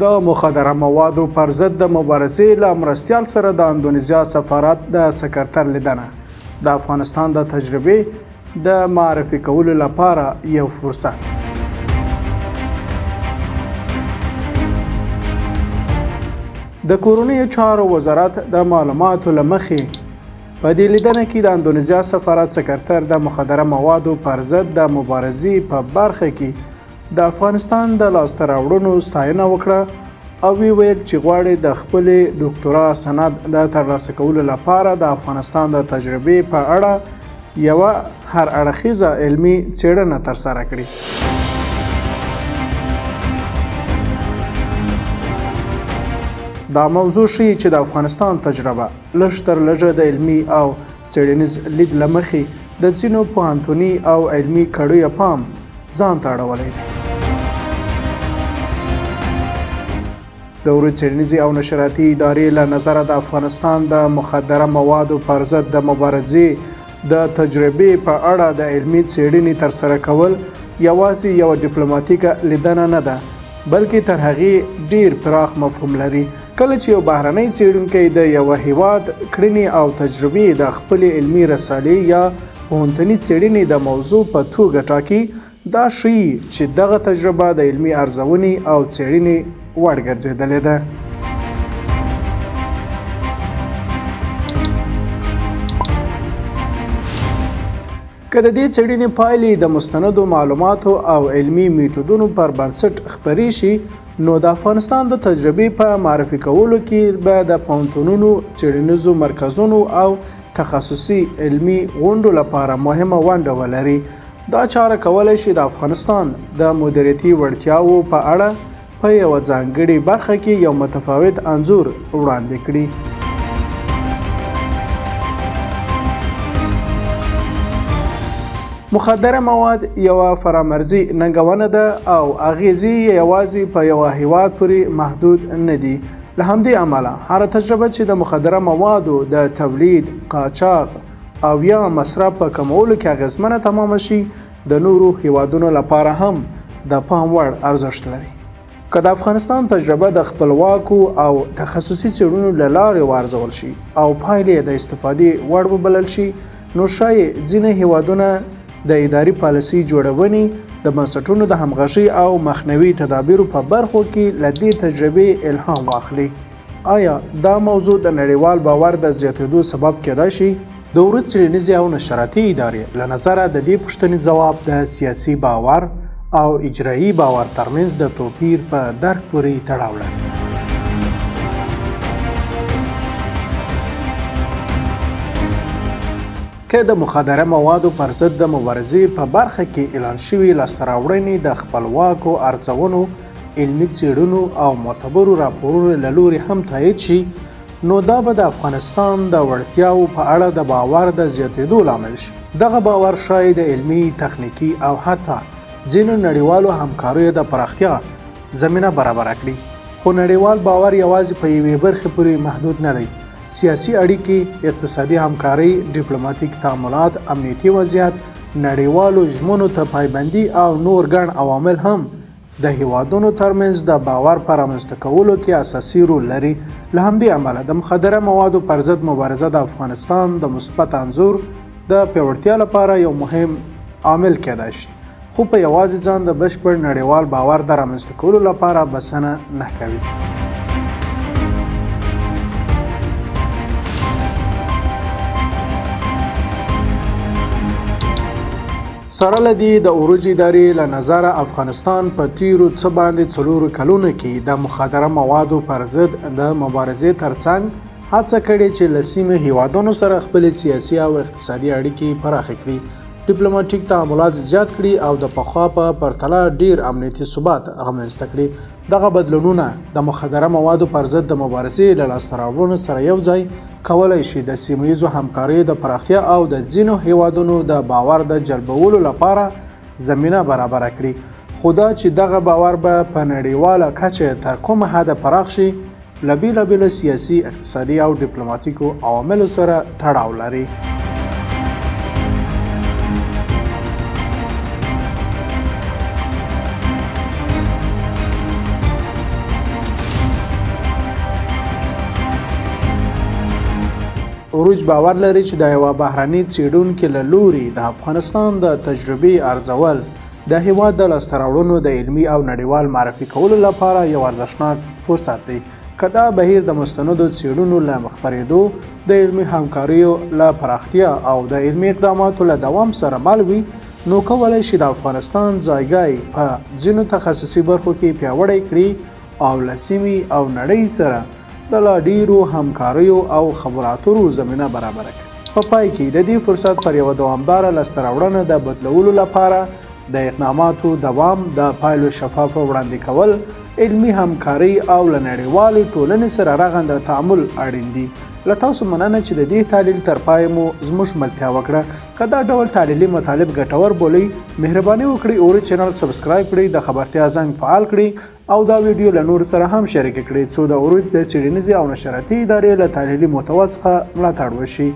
د مخدره موادو پر ضد د مبارزې له مرستیال سره د اندونیزیا سفارت د سکرتر لیدنه د افغانستان د تجربې د معرفي کولو لپاره یو فرصت. د کورنیو چارو وزارت د معلوماتو له مخې په دې لیدنه کې د اندونیزیا سفارت سکرتر د مخدره موادو پر ضد د مبارزې په برخه کې د افغانستان د لاسته راوړنو ستاینه وکړه او ویل چې غواړي د خپلې ډاکټورا سند د ترلاسه کولو لپاره د افغانستان د تجربې په اړه یوه هر اړخیزه علمي څېړنه ترسره کړي. دا موضوع ښیي چې د افغانستان تجربه لږ تر لږه د علمي او څېړنیز لید له مخې د ځینو پوهنتوني او علمي کړیو پام ځان ته اړولی دی. د اورو څېړنیزې او نشراتي ادارې له نظره د افغانستان د مخدره موادو پر ضد د مبارزې د تجربې په اړه د علمي څېړنې ترسره کول یوازې یوه ډیپلوماتیکه لیدنه نه ده، بلکې تر هغې ډیر پراخ مفهوم لري. کله چې یو بهرنی څېړونکی د یوه هیواد کړنې او تجربې د خپلې علمي رسالې یا پوهنتوني څېړنې د موضوع په توګه ټاکي، دا ښیي چې دغه تجربه د علمي ارزونې او څېړنې وړ ګرځېدلې ده. که د دې څېړنې پایلې د مستندو معلوماتو او علمي میتودونو پر بنسټ خپرې شي، نو د افغانستان د تجربې په معرفي کولو کې به د پوهنتونونو، څېړنیزو مرکزونو او تخصصي علمي غونډو لپاره مهمه ونډه ولري. دا چاره کولی شي د افغانستان د مدیریتي وړتیاوو په اړه په یوه ځانګړې برخه کې یو متفاوت انځور وړاندې کړي. مخدره مواد یوه فرامرزي ننګونه ده او اغیزې یې یوازې په یوه هیواد پورې محدود نه دي. له همدې امله هره تجربه چې د مخدره موادو د تولید، قاچاق او یا مصرف په کمولو کې اغیزمنه تمامه شي، د نورو هیوادونو لپاره هم د پام وړ ارزښت لري. که د افغانستان تجربه د خپلواکو او تخصصي څېړنو له لارې وارزول شي او پایلې د استفادې وړ وبلل شي، نو ښایي ځینې هیوادونه د اداري پالیسۍ جوړونې، د بنسټونو د همغږۍ او مخنیوي تدابیرو په برخو کې له دې تجربې الهام واخلي. آیا دا موضوع د نړیوال باور د زیاتېدو سبب کېدای شي؟ د اورو څېړنیزې او نشراتي ادارې له نظره د دې پوښتنې ځواب د سیاسي باور او اجرایي باور ترمنځ د توپیر په درک پورې تړاو لري. که د مخدره موادو پر ضد د مبارزې په برخه کې اعلان شوي لاسته راوړنې د خپلواکو ارزونو، علمي څېړنو او معتبرو راپورونو له لورې هم تایید شي، نو دا به د افغانستان د وړتیاو په اړه د باور د زیاتېدو لامل شي. دغه باور ښایي د علمي، تخنیکي او حتی ځینو نړیوالو همکاریو د پراختیا زمینه برابره کړي. خو نړیوال باور یوازې په یوې برخې پورې محدود نه دی. سیاسي اړیکې، اقتصادي همکاري، ډیپلوماټیک تعاملات، امنیتي وضعیت، نړیوالو ژمنو ته پایبندي او نور ګڼ عوامل هم د هیوادونو ترمنځ د باور په رامنځته کولو کې اساسي رول لري. له همدې امله د مخدره موادو پر ضد مبارزه د افغانستان د مثبت انځور د پیاوړتیا لپاره یو مهم عامل کېدای شي، خو په یوازې ځان د بشپړ نړیوال باور د رامنځته کولو لپاره بسنه نه کوي. سره له دې د اوروج ادارې له نظره افغانستان په تیرو څه باندې 4 کلونو کې د مخدره موادو پر ضد د مبارزې ترڅنګ هڅه کړې چې له سیمې هیوادونو سره خپلې سیاسي او اقتصادي اړیکې پراخې کړي، ډیپلوماټیک تعاملات زیات کړي او د پخوا په پرتله ډیر امنیتي ثبات رامنځته کړي. دغه بدلونونه د مخدره موادو پر ضد د مبارزې له لاسته راوړنو سره یو ځای کولی شي د سیمهییزو همکاریو د پراختیا او د ځینو هیوادونو د باور د جلبولو لپاره زمینه برابره کړي. خو دا چې دغه باور به په نړیواله کچه تر کومه حده پراخ شي، له بېلابېلو سیاسي، اقتصادي او ډیپلوماټیکو عواملو سره تړاو لري. اوروج باور لري چې د یوه بهرني څېړونکي له لوري د افغانستان د تجربې ارزول د هیواد د لاسته راوړنو د علمي او نړیوال معرفي کولو لپاره یو ارزښتناک فرصت دی. که دا بهیر د مستندو څېړنو له مخپرېدو، د علمي همکاریو له پراختیا او د علمي اقداماتو له دوام سره مل وي، نو کولی شي د افغانستان ځایګی په ځینو تخصصي برخو کې پیاوړی کړي او له سیمې او نړۍ سره د لا ډیرو همکاریو او خبرو اترو زمینه برابره کړي. په پای کې د دې فرصت پر یوه دوامداره لاسته راوړنه د بدلولو لپاره د اقداماتو دوام، د پایلو شفاف وړاندې کول، علمي همکاري او له نړیوالې ټولنې سره رغنده تعامل اړین دي. له تاسو مننه چې د دې تحلیل تر پای مو زموږ ملتیا وکړه. که دا ډول تحلیلي مطالب ګټور بولئ، مهرباني وکړئ اوري چینل سبسکرایب کړئ، د خبرتیا زنګ فعال کړئ او دا ویډیو له نور سره هم شریک کړئ څو د اوروج د څېړنیزې او نشراتي ادارې له تحلیلي محتوا څخه ملاتړ وشي.